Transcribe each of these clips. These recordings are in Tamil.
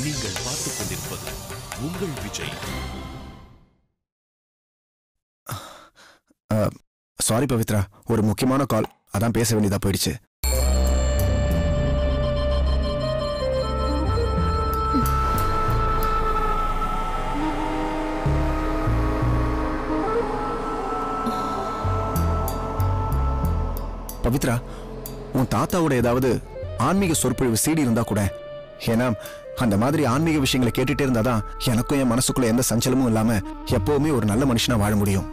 நீங்கள் பார்த்துக் கொண்டிருப்பது உங்கள் விஜய். சாரி பவித்ரா, ஒரு முக்கியமான கால், அதான் பேச வேண்டியதா போயிடுச்சு. பவித்ரா, உன் தாத்தாவோட ஏதாவது ஆன்மீக சொற்பொழிவு சீடி இருந்தா கூட, ஏன்னா அந்த மாதிரி ஆன்மீக விஷயங்களை கேட்டுட்டே இருந்தாதான் எனக்கும் என் மனசுக்குள்ள எந்த சஞ்சலமும் இல்லாம எப்பவுமே ஒரு நல்ல மனுஷனா வாழ முடியும்.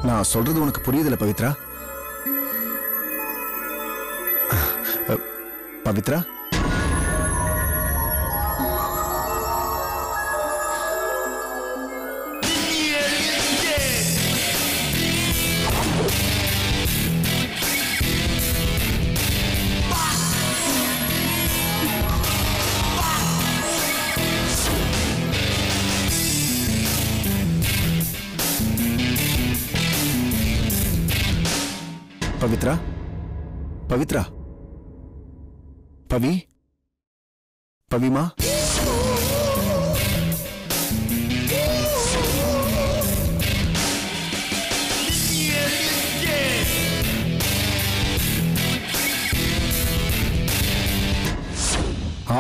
நான் சொல்றது உனக்கு புரியுதுல பவித்ரா? பவித்ரா, பவித்ரா, பவித்ரா, பவி, பவிமா,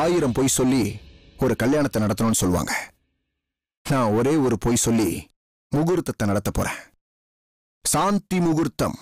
ஆயிரம் பொய் சொல்லி ஒரு கல்யாணத்தை நடத்தணும்னு சொல்லுவாங்க. நான் ஒரே ஒரு பொய் சொல்லி முகூர்த்தத்தை நடத்த போறேன். சாந்தி முகூர்த்தம்.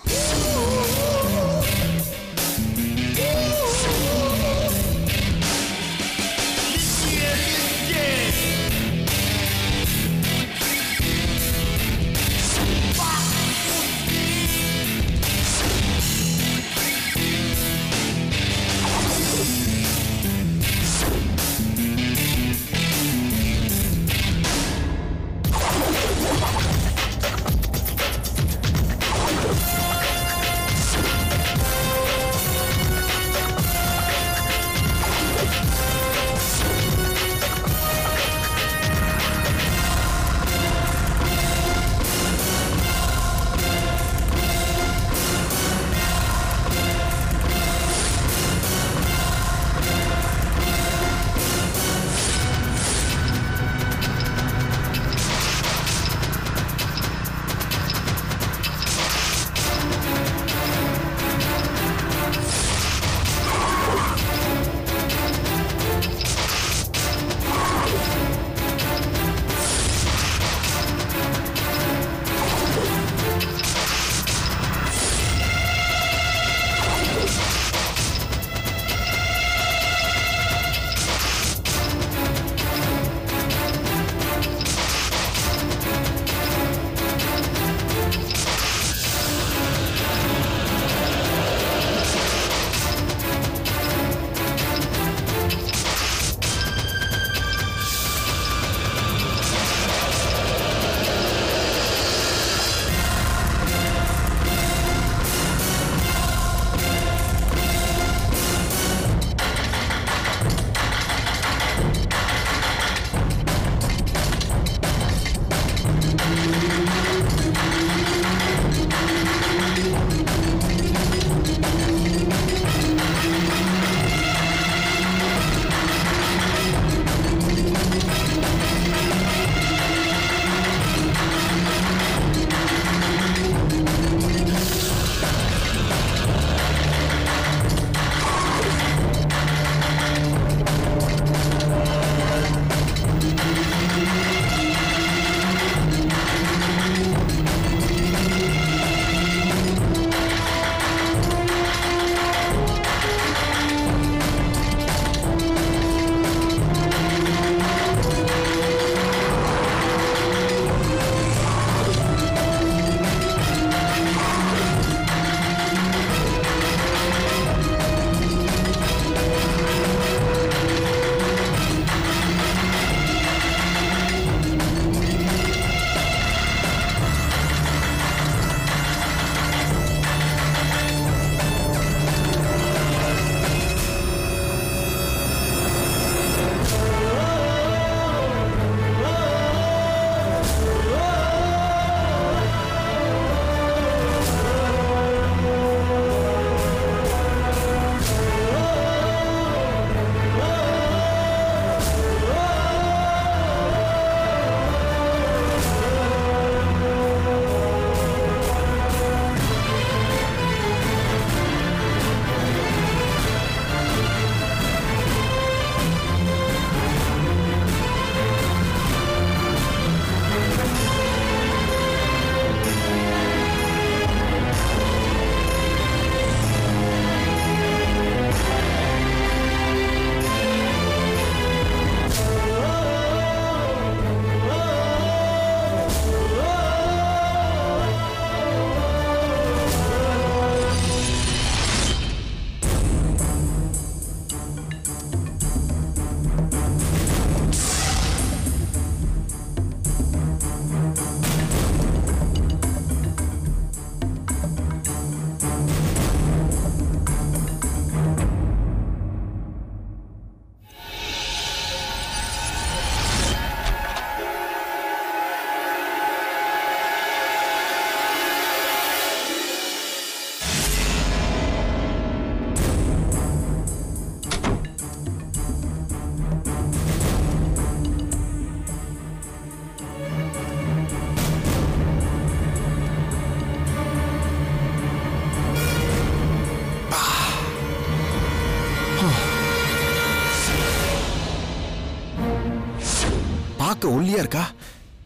பார்க்க ஒல்லியா இருக்கா,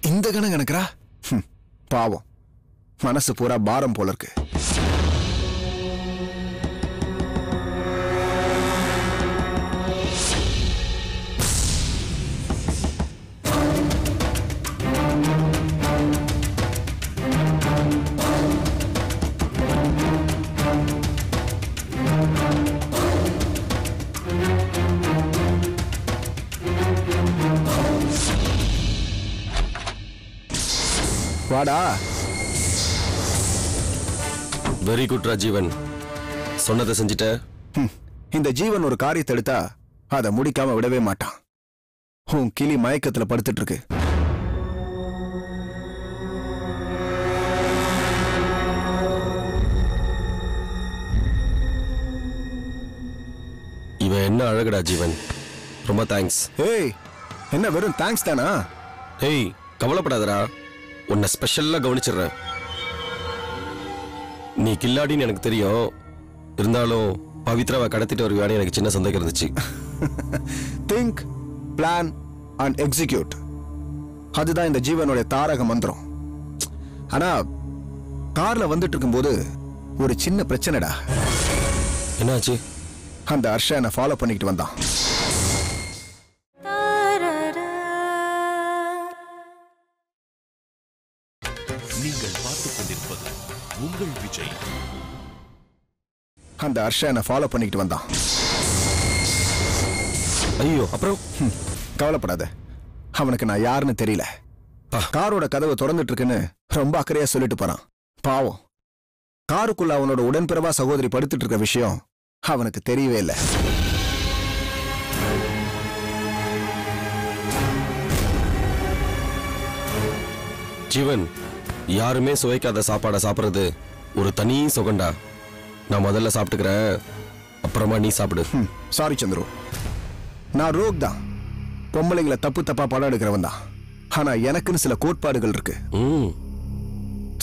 இந்த கணம் கணக்குறா. பாவம், மனசு பூரா பாரம் போல இருக்கு. வாடா. வெரி குட் ராஜீவன், சொன்னதை செஞ்சிட்ட. இந்த ஜீவன் ஒரு காரியத்தை எடுத்தா அதை முடிக்காம விடவே மாட்டான். உன் கிளி மயக்கத்துல படுத்துட்டு இருக்கு. இவன் என்ன அழகுடா ஜீவன், ரொம்ப தேங்க்ஸ். ஏய், என்ன வெறும் தேங்க்ஸ் தானா? ஏய், கவலைப்படாதடா, உன்னை ஸ்பெஷலா கவனிச்சிடுறேன். நீ கில்லாடின்னு எனக்கு தெரியும், இருந்தாலும் பவித்ராவை கடத்திட்டு வருவானு எனக்கு சின்ன சந்தேகம் இருந்துச்சு. திங்க், பிளான் அண்ட் எக்ஸிக்யூட், அதுதான் இந்த ஜீவனுடைய தாரக மந்திரம். ஆனா கார்ல வந்துட்டு இருக்கும்போது ஒரு சின்ன பிரச்சனைடா. என்னாச்சு? அந்த ஹர்ஷா என்ன ஃபாலோ பண்ணிக்கிட்டு வந்தான். நீங்கள் பார்த்துக் கொண்டிருப்பது உங்கள் விஜய். அந்த ஹர்ஷா என்ன ஃபாலோ பண்ணிக்கிட்டு வந்தான். ஐயோ, அப்புறம்? கவலைப்படாத, அவனுக்கு நான் யாருன்னு தெரியல. காரோட கதவு திறந்துட்டு இருக்குன்னு ரொம்ப அக்கறையா சொல்லிட்டு போறான். பாவம், காருக்குள்ள அவனோட உடன்பிறவா சகோதரி படுத்துட்டு இருக்க விஷயம் அவனுக்கு தெரியவே இல்லை. ஜீவன், யாருமே சுவைக்காத சாப்பாடை சாப்பிட்றது ஒரு தனி சுகண்டா. நான் முதல்ல சாப்பிட்டுக்கிறேன், அப்புறமா நீ சாப்பிடு. சாரி சந்துரு, நான் ரோக் தான். பொம்பளைங்களை தப்பு தப்பா படம் எடுக்கிறவன் தான். ஆனா எனக்குன்னு சில கோட்பாடுகள் இருக்கு.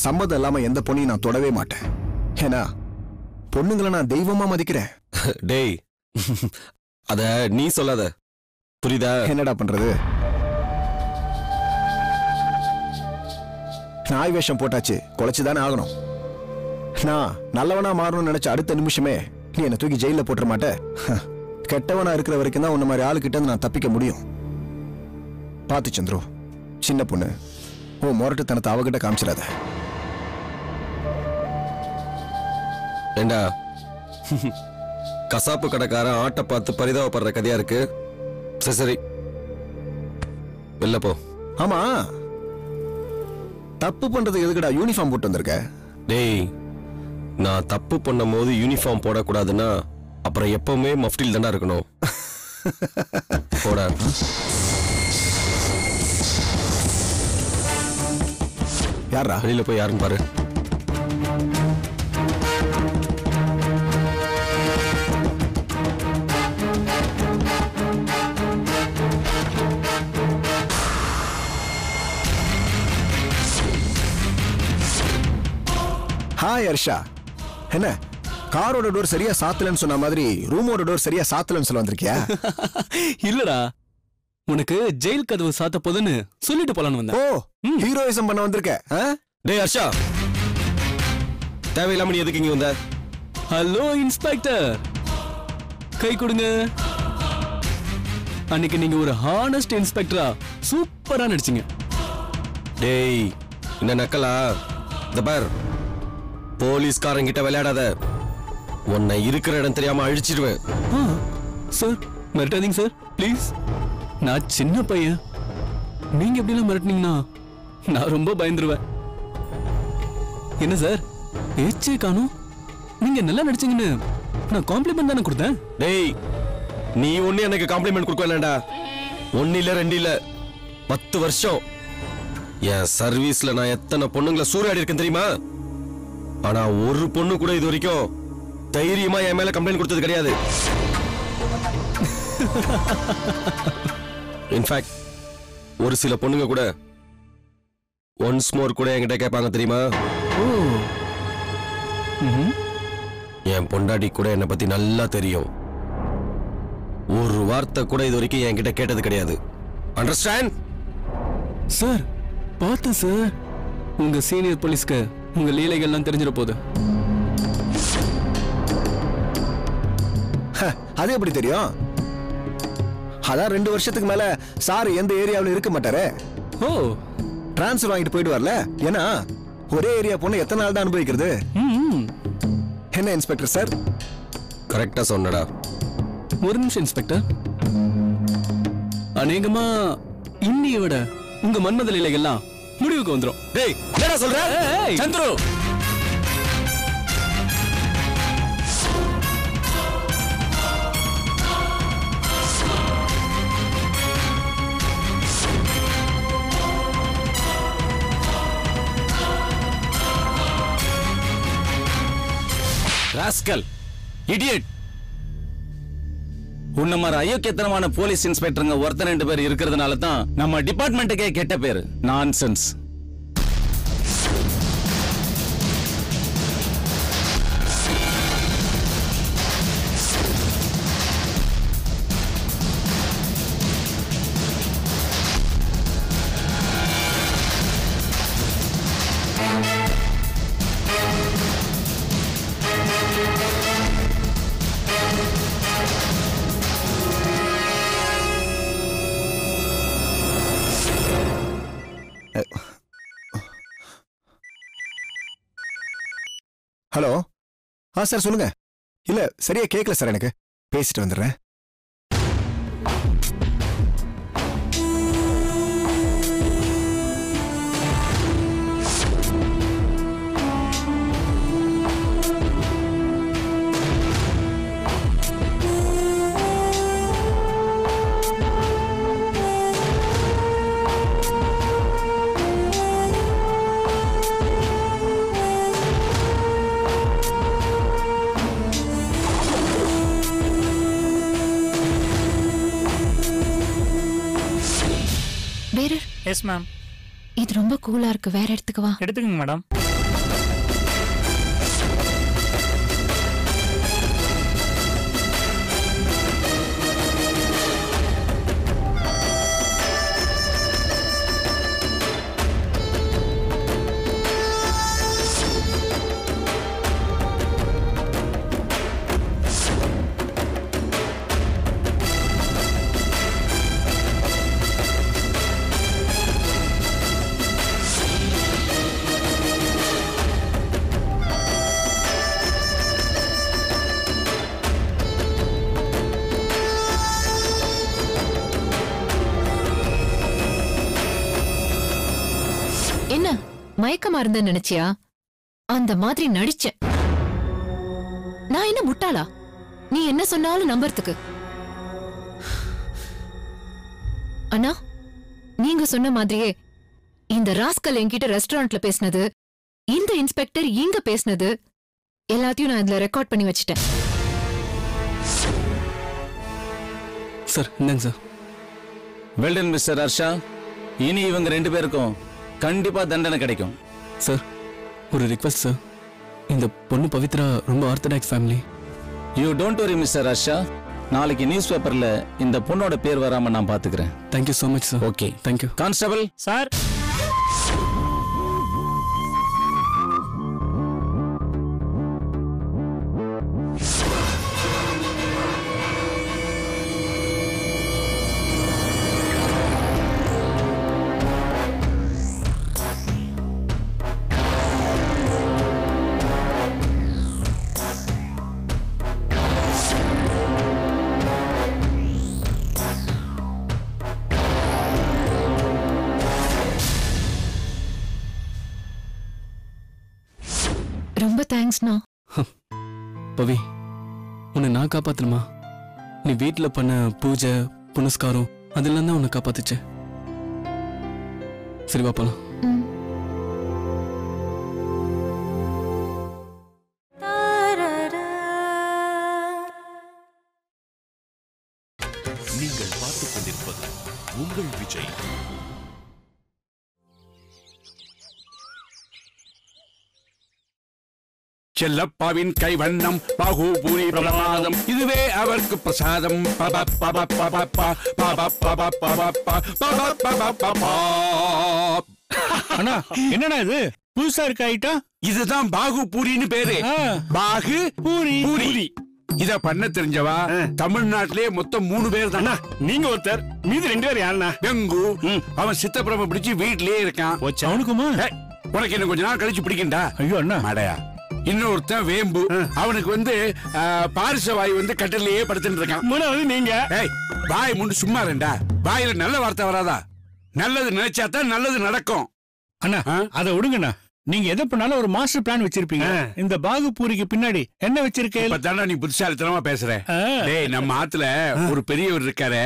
சம்மதம் இல்லாம எந்த பொண்ணையும் நான் தொடவே மாட்டேன். ஏன்னா பொண்ணுங்களை நான் தெய்வமா மதிக்கிறேன். டேய், அத நீ சொல்லாத, புரியுதா? என்னடா பண்றது? நாய் வேஷம் போட்டாச்சு, குலைச்சுதானே ஆகணும். நான் நல்லவனா மாறணும்னு நினைச்ச அடுத்த நிமிஷமே நீ என்ன தூக்கி ஜெயில போட்டுற மாட்ட. கெட்டவனா இருக்கிற வரைக்கும் தான் உன்ன மாதிரி ஆளுகிட்ட நான் தப்பிக்க முடியும். பாத்து சந்துரு, சின்ன பொண்ணு, ஓ முரட்டுத்தனத்தை அவகிட்ட காமிச்சிடாத. ஏண்டா, கசாப்பு கடைக்காரன் ஆட்டை பார்த்து பரிதாபப்படுற கதையா இருக்கு. சரி சரி, வெளில போ. ஆமா, தப்பு பண்றதுக்கு எதுக்குடா யூனிஃபார்ம் போட்டு வந்திருக்க? டேய், நான் தப்பு பண்ணும் போது யூனிஃபார்ம் போடக்கூடாதுன்னா அப்புறம் எப்பவுமே மஃப்டில் தானே இருக்கணும். போட. யாரா? வெளியில போய் யாருன்னு பாரு. ஹாய் ஹர்ஷா, என்ன காரோட டோர் சரியா சாத்தலன்னு சொன்ன மாதிரி ரூமோட டோர் சரியா சாத்தலன்னு சொல்ல வந்திருக்கியா? இல்லடா, உனக்கு ஜெயில் கதவு சாத்த போதுன்னு சொல்லிட்டு போலான்னு வந்தேன். ஓ, ஹீரோயிசம் பண்ண வந்திருக்க. டேய் ஹர்ஷா, தேவையில்லாம நீ எதுக்கு இங்க வந்த? ஹலோ இன்ஸ்பெக்டர், கை கொடுங்க. அன்னைக்கு நீங்க ஒரு ஹானஸ்ட் இன்ஸ்பெக்டரா சூப்பரா நடிச்சீங்க. டேய், என்ன நக்கலா? இந்த பார், போலீஸ்காரங்கிட்ட விளையாடாத, உன்னை இருக்கிற இடம் தெரியாம அழிச்சிடுவேன். சார், மிரட்டாதீங்க சார், ப்ளீஸ். நான் சின்ன பையன், நீங்க எப்படிலாம் மிரட்டினீங்கன்னா நான் ரொம்ப பயந்துருவேன். என்ன சார், பேச்சே காணும். நீங்க நல்லா நடிச்சீங்கன்னு நான் காம்ப்ளிமெண்ட் தானே கொடுத்தேன். டேய், நீ ஒண்ணு எனக்கு காம்ப்ளிமெண்ட் கொடுக்க வேண்டாம்டா. ஒன்னு இல்ல, ரெண்டு இல்ல, 10 வருஷம் என் சர்வீஸ்ல நான் எத்தனை பொண்ணுங்களை சூறையாடி இருக்கேன் தெரியுமா? ஆனா ஒரு பொண்ணு கூட இது வரைக்கும் தைரியமா என் மேல கம்ப்ளைண்ட் கொடுத்தது கிடையாது. இன்ஃபேக்ட் ஒரு சில பொண்ணுங்க கூட ஒன்ஸ் மோர் கூட என்கிட்ட கேட்பாங்க தெரியுமா? என் பொண்டாட்டி கூட என்னை பத்தி நல்லா தெரியும், ஒரு வார்த்தை கூட இது வரைக்கும் என்கிட்ட கேட்டது கிடையாது. அண்டர்ஸ்டாண்ட்? சார் பார்த்தேன் சார். உங்க சீனியர் போலீஸ்க்கு உங்க லீலைகள்லாம் தெரிஞ்சிட போகுது. அது எப்படி தெரியும்? அதான் 2 வருஷத்துக்கு மேல சார் எந்த ஏரியாவில் இருக்க மாட்டாரு. ஓ, டிரான்ஸ்ஃபர் வாங்கிட்டு போயிடுவார்ல. ஏன்னா ஒரே ஏரியா பொண்ணு எத்தனை நாள் தான் அனுபவிக்கிறது? என்ன இன்ஸ்பெக்டர் சார்? கரெக்டா சொன்னடா. ஒரு நிமிஷம் இன்ஸ்பெக்டர். அநேகமா இன்னைய விட உங்க மன்மத லீலைகள்லாம் முடிவுக்கு வந்துரும். டேய் என்னடா சொல்ற? Chandru, rascal, idiot. உன்ன மாதிரி அயோக்கியத்தனமான போலீஸ் இன்ஸ்பெக்டருங்க ஒருத்தர் 2 பேர் இருக்கிறதுனால தான் நம்ம டிபார்ட்மெண்ட்டுக்கே கெட்ட பேரு. நான்சென்ஸ். ஹலோ. சார் சொல்லுங்க. இல்ல சரியா கேட்கல சார், எனக்கு பேசிட்டு வந்துடுறேன். Yes ma'am. இது ரொம்ப கூலா இருக்கு, வேற இடத்துக்கு வா. எடுத்துக்கங்க மேடம். என்ன மயக்கமா இருந்த நினைச்சியா? அந்த மாதிரி நடிச்சேன். நான் என்ன முட்டாளா? நீ என்ன சொன்னாலும் நம்புறதுக்கு? அண்ணா, நீங்க சொன்ன மாதிரியே இந்த ராஸ்கல் என்கிட்ட ரெஸ்டாரண்ட்ல பேசினது, இந்த இன்ஸ்பெக்டர் இங்க பேசினது எல்லாத்தையும் நான் இதுல ரெக்கார்ட் பண்ணி வச்சிட்டேன். சார் இந்தாங்க சார். Well done mister Harsha. இனி இவங்க 2 பேருக்கும் கண்டிப்பா தண்டனை கிடைக்கும். சார் ஒரு ரிக்வெஸ்ட் சார். இந்த பொண்ணு பவித்ரா ரொம்ப orthodox family. You don't worry mister Harsha. நாளைக்கு நியூஸ் பேப்பர்ல இந்த பொண்ணோட பேர் வராம நான் பாத்துக்கிறேன். Thank you so much sir. Okay, thank you. Constable sir. ரொம்ப தேங்க்ஸ்ண்ணா. பவி, உன்னை நான் காப்பாத்தணுமா? நீ வீட்டுல பண்ண பூஜை புனஸ்காரம் அதெல்லாம் தான் உன்னை காப்பாத்துச்சு. சரி வா போலாம். நீங்கள் பார்த்துக் கொண்டிருப்பது உங்கள் விஜய். செல்லப்பாவின் கைவண்ணம் பாகுபூரி பிரமாதம் இதுவே அவருக்கு பிரசாதம் அண்ணா என்னடா இது புதுசா இருக்க ஐட்டம்? இதுதான் பாகுபூரின்னு பேரு. பாகு பூரி பூரி. இத பண்ண தெரிஞ்சவா தமிழ்நாட்டிலே மொத்தம் 3 பேர் தானா. நீங்க ஒருத்தர், மீதி 2 பேர் யாருண்ணா? வெங்கு அவன் சித்தப்பிரம பிடிச்சு வீட்லயே இருக்கான். அவனுக்குமா? உனக்கு என்ன கொஞ்ச நாள் கழிச்சு பிடிக்கண்டா? ஐயோ அண்ணா. மடையா. இன்னொருத்தன் வேம்பு அவனுக்கு பாரிசவாய் கட்டிலேயே படுத்துட்டு இருக்கான். மூணாவது நீங்க. வாய் முண்டு சும்மா ரெண்டா. வாயில நல்ல வார்த்தை வராதா? நல்லது நினைச்சாதான் நல்லது நடக்கும். அண்ணா அத விடுங்கண்ணா. நீங்க எதை பண்ணாலும் ஒரு மாஸ்டர் பிளான் வச்சிருப்பீங்க. இந்த பாகுபூரிக்கு பின்னாடி என்ன வச்சிருக்கேன்? நீ புத்திசாலித்தனமா பேசுற. டேய் நம்ம ஆத்துல ஒரு பெரியவர் இருக்காரு.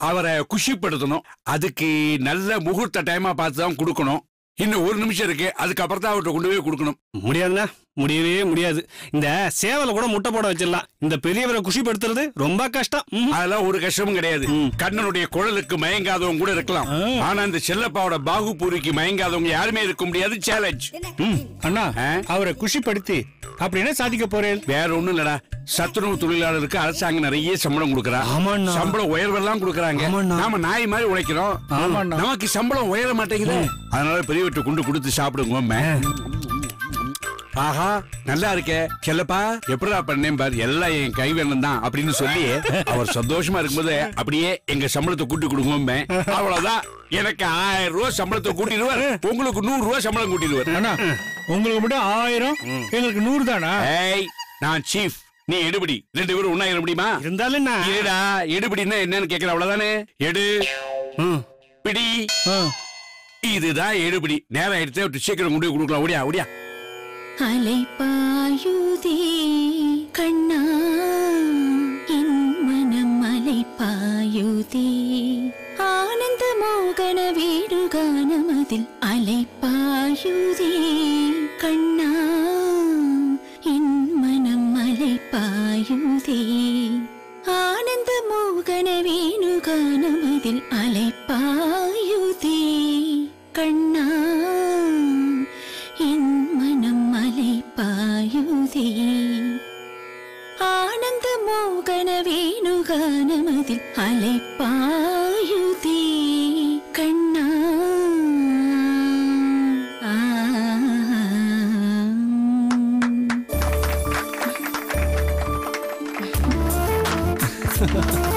அவரை குஷிப்படுத்தணும். அதுக்கு நல்ல முகூர்த்த டைமா பார்த்துதான் கொடுக்கணும். இன்னும் 1 நிமிஷம் இருக்கு. அதுக்கப்புறம் தான் அவர்கிட்ட கொண்டு போய் கொடுக்கணும். முடியாதுண்ணா, முடியவே முடியாது. இந்த சேவல கூட முட்டை போட வச்சிடலாம். இந்த பெரியவரை குஷிப்படுத்துறது ரொம்ப கஷ்டம். அதெல்லாம் ஒரு கஷ்டமும் கிடையாது. கண்ணனுடைய குழலுக்கு மயங்காதவங்க கூட இருக்கலாம். ஆனா இந்த செல்லப்பாவோட பாகுபூரிக்கு மயங்காதவங்க யாருமே இருக்க முடியாது. சேலஞ்ச். அண்ணா அவரை குஷிப்படுத்தி அப்படி என்ன சாதிக்க போறேன்? வேற ஒண்ணும் இல்லடா. சத்துணவு தொழிலாளருக்கு அரசாங்கம் நிறைய சம்பளம் கொடுக்கறாங்க. சம்பளம் உயர்வெல்லாம் கொடுக்கறாங்க. நாம நாய் மாதிரி உழைக்கிறோம். நமக்கு சம்பளம் உயர மாட்டேங்குது. அதனால பெரியவற்றை கொண்டு கொடுத்து சாப்பிடுங்க. ஆஹா நல்லா இருக்கே செல்லப்பா, எப்படிடா பண்ணேன் பார், எல்லாம் என் கைவேணும் தான் அப்படின்னு சொல்லி அவர் சந்தோஷமா இருக்கும்போது அப்படியே எங்க சம்பளத்தை கூட்டி கொடுங்க. அவ்வளவுதான். எனக்கு 1000 ரூபாய் சம்பளத்தை கூட்டிடுவார். உங்களுக்கு 100 ரூபாய் சம்பளம் கூட்டிடுவார். உங்களுக்கு மட்டும் 1000, எங்களுக்கு 100 தானா? நான் சீஃப், நீ எடுபடி. 2 பேரும் ஒண்ணா ஏற முடியுமா? இருந்தாலும் ஏடா எடுபடின்னா என்னன்னு கேக்குற. அவ்வளவுதானே. எடு பிடி. இதுதான் எடுபடி. நேரம் எடுத்து சீக்கிரம் கொண்டு போய் கொடுக்கலாம். ஓடியா ஓடியா. அலைப்பாயுதே கண்ணா என் மனம் அலைப்பாயுதே ஆனந்த மோகன வேணுகானமதில் அலைப்பாயுதே கண்ணா என் மனம் அலைப்பாயுதே ஆனந்த மோகன வேணுகானமதில் அலைப்பாயுதே கண்ணா என் மனம் அலைப்பாயுதே ஆனந்த மோகன வேணுகானமதில் அலைப்பாயுதே கண்ணா. Ha ha ha.